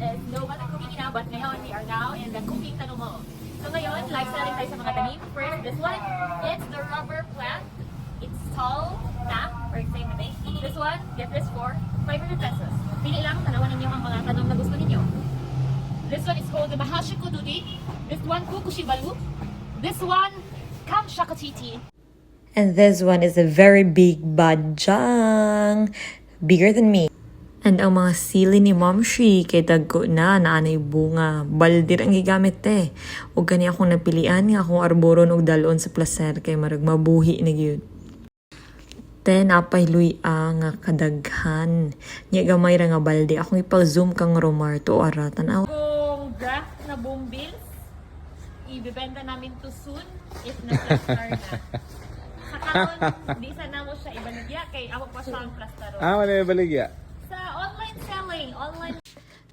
is no matter cooking na, but ngayon we are now in the cooking tanong mo. So ngayon, lifestyle tayo sa mga tanim. First, this one, it's the rubber plant. It's tall, na, or same thing. This one, get this for 500 pesos. Pili lang, tanawan ninyo ang mga tanong na gusto ninyo. This one is called the Mahashiko Dudi. This one, Kukushibalu. This one, Kamshakatiti. And this one is a very big badjang. Bigger than me. And ang mga sili ni Mom Shi, kay dagko na naanay bunga. Baldir ang gigamit Ug kani akong napilian nga akong arboron og dalon sa placer kay marag mabuhi na gyud. Napay luya nga kadaghan. Nya gamay ra nga balde. Akong ipag-zoom kang Romar to ara tanaw. Kung draft na bumbil, ibebenta namin to soon if na-plaster na. Sa karon, di sana mo siya ibaligya kay ako pa siya ang plastaro. Wala yung baligya. Sa online selling, online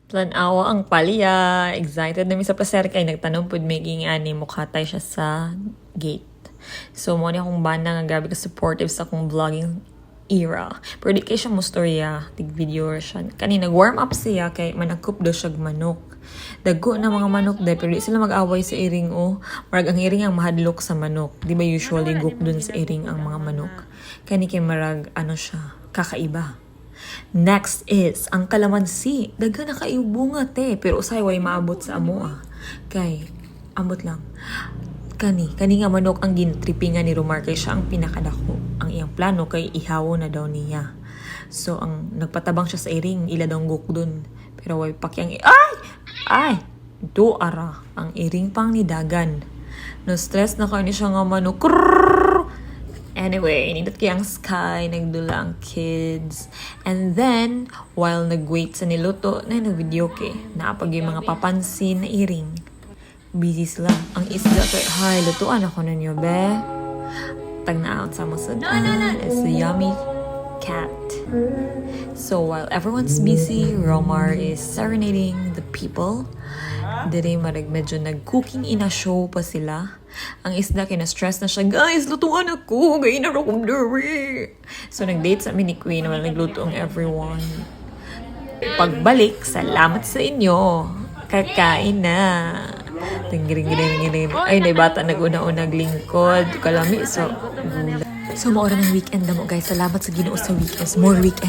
Planawa ang palya. Excited na mi sa placer kay nagtanong pud making ani mukhatay siya sa gate. So mo ni akong bana nga grabe ka supportive sa akong vlogging era. Pero di kay siya mo storya, tig video siya. Kani nag-warm up siya kay manakup daw siya manok. Dagko na mga manok dahil pero di sila mag-away sa iring marag ang iring ang mahadlok sa manok. Di ba usually guk dun sa iring ang mga manok. Kani kay marag siya, kakaiba. Next is ang kalamansi. Daghan na kayo bunga pero usay way maabot sa amo Kay ambot lang. Kani nga manok ang gintripingan ni Romar kay siya ang pinakadako. Ang iyang plano kay ihawo na daw niya. So ang nagpatabang siya sa iring, ila daw guk dun. Pero way pakyang ay do ara ang iring pang nidagan. No stress na kayo ni siya nga manok. Anyway, nindot kayang sky, nagdula ang kids. And then, while nag-wait sa niluto, nag-video kay naapag yung mga papansin na iring. Busy sila. Ang isda kay, hi, lutuan ako ninyo, be. Tag na out sa masadan. It's a yummy cat. So, while everyone's busy, Romar is serenading the people. Dere marag medyo nag-cooking ina show pa sila. Ang isda kay na-stress na siya, guys, lutuan ako, gay na akong dere. So, nag-date sa amin ni Queen naman nagluto ang everyone. Pagbalik, salamat sa inyo. Kakain na. Tinggiring. Ay, na bata nag-una-unag lingkod. Kalami, so, gula. So, maura ng weekend na mo, guys. Salamat sa Ginoo sa weekends. More weekend.